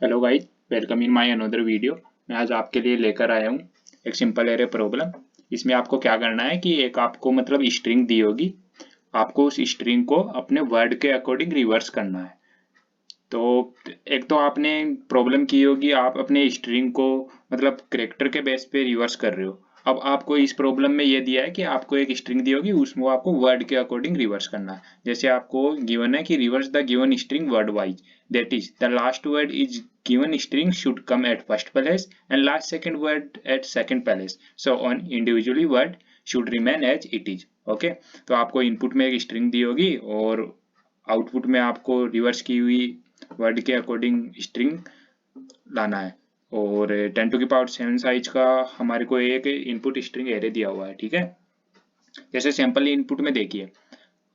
Hello guys, welcome in my another video. मैं आज आपके लिए लेकर आया हूँ एक सिंपल एरे प्रॉब्लम। इसमें आपको क्या करना है कि एक आपको मतलब स्ट्रिंग दी होगी, आपको उस स्ट्रिंग को अपने वर्ड के अकॉर्डिंग रिवर्स करना है। तो एक तो आपने प्रॉब्लम की होगी, आप अपने स्ट्रिंग को मतलब कैरेक्टर के बेस पे रिवर्स कर रहे हो। अब आपको इस प्रॉब्लम में ये दिया है कि आपको एक स्ट्रिंग दी होगी, उसमें आपको वर्ड के अकॉर्डिंग रिवर्स करना है। जैसे आपको गिवन है कि reverse the given string word wise, that is the last word is given string should come at first place and last second word at second place, so on individually word should remain as it is. Okay, तो आपको input में एक string दी होगी और output में आपको reverse की हुई वर्ड के अकॉर्डिंग स्ट्रिंग लाना है। और 10⁻7 साइज का हमारे को एक इनपुट स्ट्रिंग एरे दिया हुआ है। ठीक है, जैसे सैंपल इनपुट में देखिए,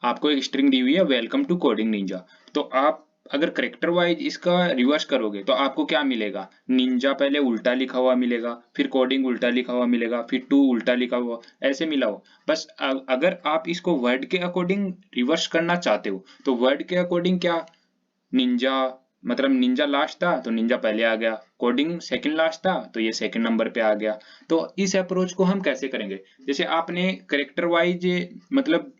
आपको एक स्ट्रिंग दी हुई है वेलकम टू कोडिंग निंजा। तो आप अगर करेक्टर वाइज इसका रिवर्स करोगे तो आपको क्या मिलेगा, निंजा पहले उल्टा लिखा हुआ मिलेगा, फिर कोडिंग उल्टा लिखा हुआ मिलेगा, फिर टू उल्टा लिखा हुआ, ऐसे मिला हो। बस अगर आप इसको वर्ड के अकॉर्डिंग रिवर्स करना चाहते हो तो वर्ड के अकॉर्डिंग क्या, निंजा मतलब निंजा लास्ट था तो निंजा पहले आ गया, कोडिंग सेकंड लास्ट था तो ये सेकंड नंबर पे आ गया। तो इस अप्रोच को हम कैसे करेंगे, जैसे आपने करेक्टर वाइज मतलब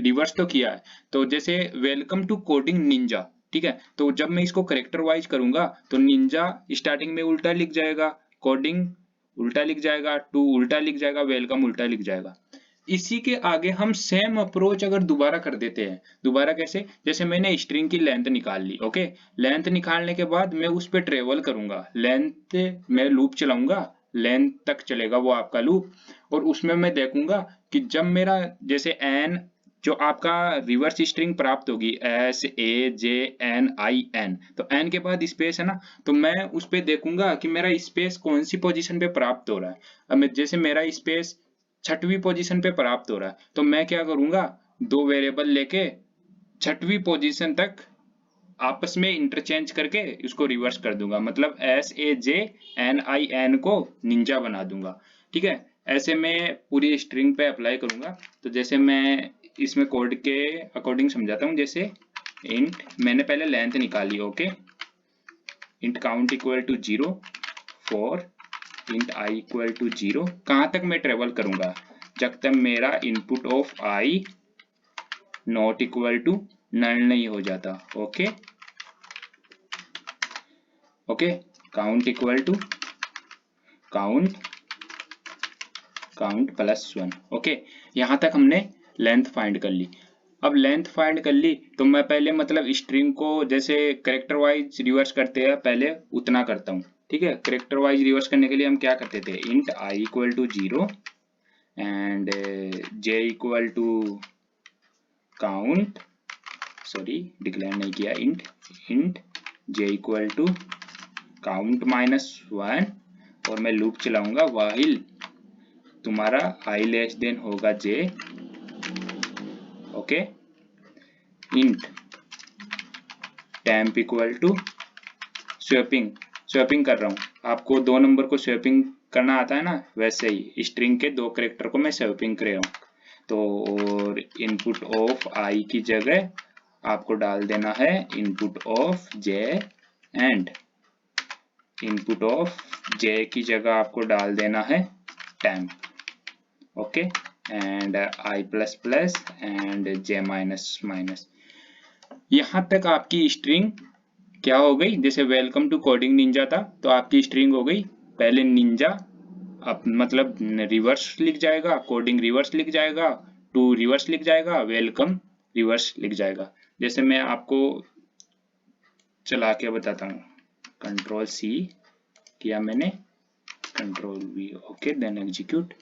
रिवर्स तो किया है, तो जैसे वेलकम टू कोडिंग निंजा, ठीक है, तो जब मैं इसको करेक्टर वाइज करूंगा तो निंजा स्टार्टिंग में उल्टा लिख जाएगा, कोडिंग उल्टा लिख जाएगा, टू उल्टा लिख जाएगा, वेलकम उल्टा लिख जाएगा। इसी के आगे हम सेम अप्रोच अगर दोबारा कर देते हैं, दोबारा कैसे, जैसे मैंने स्ट्रिंग की लेंथ निकाल ली, ओके, लेंथ निकालने के बाद मैं उस पर ट्रेवल करूंगा, लेंथ में लूप चलाऊंगा, लेंथ तक चलेगा वो आपका लूप, और उसमें मैं देखूंगा कि जब मेरा जैसे एन जो आपका रिवर्स स्ट्रिंग प्राप्त होगी SAJNIN, तो एन के बाद स्पेस है ना, तो मैं उस पर देखूंगा कि मेरा स्पेस कौन सी पोजीशन पे प्राप्त हो रहा है। अब जैसे मेरा स्पेस छठवीं पोजीशन पे प्राप्त हो रहा है तो मैं क्या करूंगा, दो वेरिएबल लेके छठवीं पोजीशन तक आपस में इंटरचेंज करके इसको रिवर्स कर दूंगा, मतलब SAJNIN को निंजा बना दूंगा। ठीक है, ऐसे मैं पूरी स्ट्रिंग पे अप्लाई करूंगा। तो जैसे मैं इसमें कोड के अकॉर्डिंग समझाता हूँ, जैसे इंट मैंने पहले लेंथ निकाली, okay, int count equal to 0 for int I equal to 0, कहाँ तक मैं ट्रेवल करूंगा, जब तक मेरा input of I not equal to null नहीं हो जाता। Okay okay, count equal to count count plus 1। Okay, यहाँ तक हमने लेंथ फाइंड कर ली। अब लेंथ फाइंड कर ली तो मैं पहले मतलब स्ट्रिंग को जैसे करेक्टर वाइज रिवर्स करते हैं पहले उतना करता हूँ। ठीक है, करेक्टर वाइज रिवर्स करने के लिए हम क्या करते थे, int I equal to 0 and J equal to count, sorry declare नहीं किया, int J equal to count -1, और मैं लूप चलाऊंगा व्हाइल तुम्हारा आई लेस देन होगा J. Okay, int temp equal to swapping, swapping कर रहा हूँ, आपको 2 नंबर को स्वैपिंग करना आता है ना, वैसे ही स्ट्रिंग के 2 कैरेक्टर को मैं स्वैपिंग कर रहा हूँ। तो और इनपुट ऑफ आई की जगह आपको डाल देना है input of J, and input of J की जगह आपको डाल देना है temp. Okay, and I plus plus and J minus minus. यहाँ तक आपकी स्ट्रिंग क्या हो गई, जैसे वेलकम टू कोडिंग निंजा था तो आपकी स्ट्रिंग हो गई, पहले निंजा अब मतलब रिवर्स लिख जाएगा, कोडिंग रिवर्स लिख जाएगा, टू रिवर्स लिख जाएगा, वेलकम रिवर्स लिख जाएगा। जैसे मैं आपको चला के बताता हूँ, कंट्रोल सी किया मैंने, control V, okay, then execute.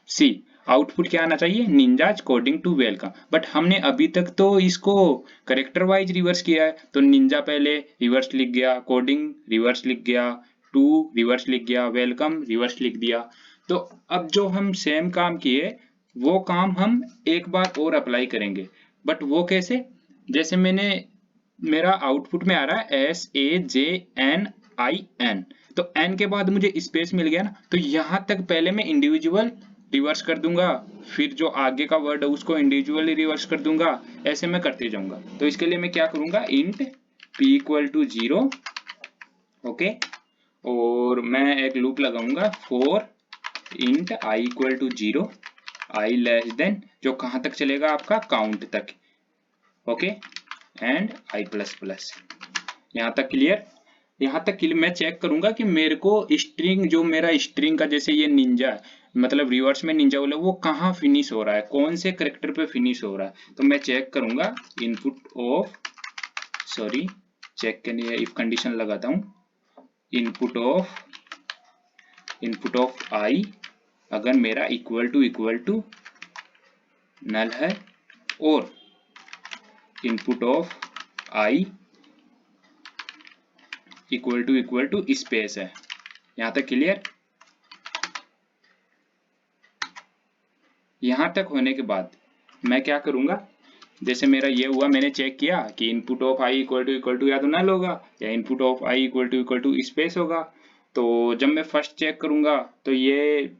See output क्या आना चाहिए, ninjas coding to welcome, but हमने अभी तक तो इसको करेक्टर वाइज रिवर्स किया है, तो निंजा पहले रिवर्स लिख गया, कोडिंग रिवर्स लिख गया, टू रिवर्स लिख गया, वेलकम रिवर्स लिख दिया। तो अब जो हम सेम काम किए वो काम हम एक बार और अप्लाई करेंगे, बट वो कैसे, जैसे मैंने मेरा आउटपुट में आ रहा है SAJNIN, तो एन के बाद मुझे स्पेस मिल गया ना, तो यहां तक पहले मैं इंडिविजुअल रिवर्स कर दूंगा, फिर जो आगे का वर्ड है उसको इंडिविजुअली रिवर्स कर दूंगा, ऐसे मैं करते जाऊंगा। तो इसके लिए मैं क्या करूंगा, int p equal to 0, okay, और मैं एक लूप लगाऊंगा for int i equal to 0, i less than, जो कहाँ तक चलेगा आपका काउंट तक, okay, and i plus plus. यहाँ तक क्लियर? यहाँ तक मैं चेक करूंगा कि मेरे को स्ट्रिंग, जो मेरा स्ट्रिंग का जैसे ये निंजा है, मतलब रिवर्स में निंजा वाला, वो कहाँ फिनिश हो रहा है, कौन से करेक्टर पे फिनिश हो रहा है। तो मैं चेक करूंगा इनपुट ऑफ, सॉरी चेक के लिए इफ कंडीशन लगाता हूँ, इनपुट ऑफ आई अगर मेरा इक्वल टू नल है, और input of I equal to space है। यहाँ तक क्लियर? यहाँ तक होने के बाद मैं क्या करूंगा, जैसे मेरा ये हुआ, मैंने चेक किया कि input of I equal to या तो नल होगा या input of I equal to space होगा। तो जब मैं फर्स्ट चेक करूंगा तो ये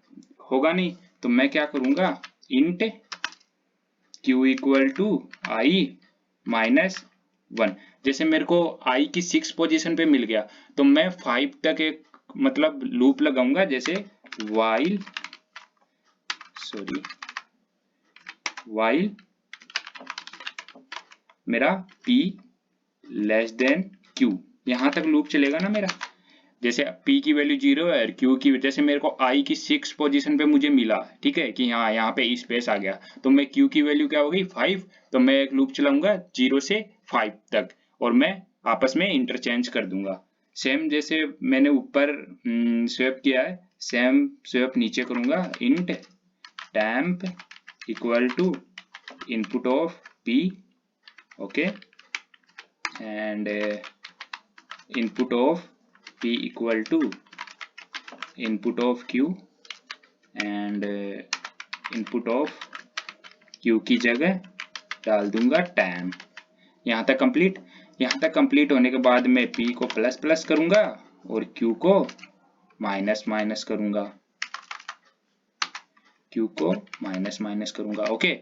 होगा नहीं, तो मैं क्या करूंगा, int q equal to I minus 1। जैसे मेरे को i की 6 पोजीशन पे मिल गया, तो मैं 5 तक एक मतलब लूप लगाऊंगा, जैसे while मेरा p लेस देन q, यहां तक लूप चलेगा ना मेरा। जैसे p की वैल्यू 0 है, q की, जैसे मेरे को i की 6 पोजीशन पे मुझे मिला, ठीक है, कि हाँ यहाँ पे स्पेस आ गया, तो मैं q की वैल्यू क्या हो गई 5, तो मैं एक लूप चलाऊंगा 0 से 5 तक, और मैं आपस में इंटरचेंज कर दूंगा। सेम जैसे मैंने ऊपर स्वैप किया है, सेम स्वैप नीचे करूंगा, int temp equal to input of p, okay, and input of p equal to input of q, and input of q की जगह डाल दूंगा temp। यहाँ तक कंप्लीट। यहाँ तक कंप्लीट होने के बाद मैं p को प्लस प्लस करूंगा और q को माइनस माइनस करूंगा, ओके।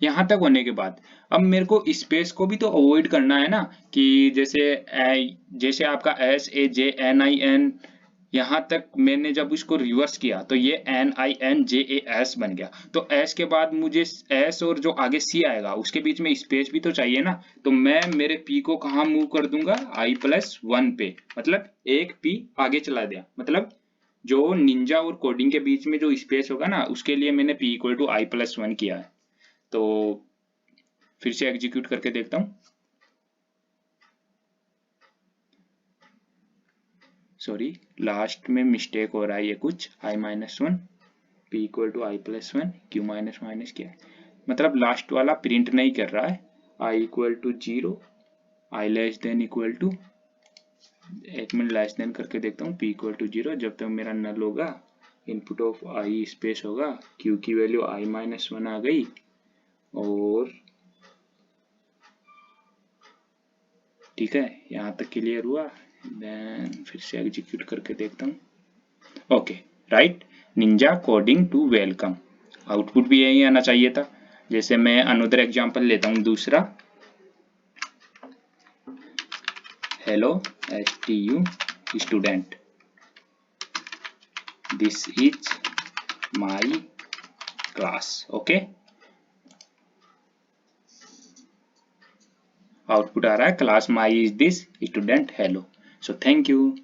यहाँ तक होने के बाद अब मेरे को स्पेस को भी तो अवॉइड करना है ना, कि जैसे आपका SAJNIN, यहाँ तक मैंने जब इसको रिवर्स किया तो ये NINJAS बन गया, तो S के बाद मुझे S और जो आगे C आएगा उसके बीच में स्पेस भी तो चाहिए ना। तो मैं मेरे P को कहाँ मूव कर दूंगा, i+1 पे, मतलब एक P आगे चला दिया, मतलब जो निंजा और कोडिंग के बीच में जो स्पेस होगा ना, उसके लिए मैंने P इक्वल टू i+1 किया है। तो फिर से एग्जीक्यूट करके देखता हूँ, सॉरी लास्ट में मिस्टेक हो रहा है, ये कुछ i-1 p equal to i+1 q minus minus किया है, मतलब लास्ट वाला प्रिंट नहीं कर रहा है, i equal to 0, i less than equal to, एक मिनट लेस देन करके देखता हूँ, p इक्वल टू 0, जब तक मेरा नल होगा इनपुट ऑफ i स्पेस होगा, q की वैल्यू i-1 आ गई, और ठीक है, यहाँ तक क्लियर हुआ। देन फिर से एग्जीक्यूट करके देखता हूँ, okay, right, ninja coding to welcome, output भी यही आना चाहिए था। जैसे मैं अनदर एग्जांपल लेता हूँ दूसरा, hello STU student, this is my class, okay, output आ रहा है class my is this student hello. So thank you.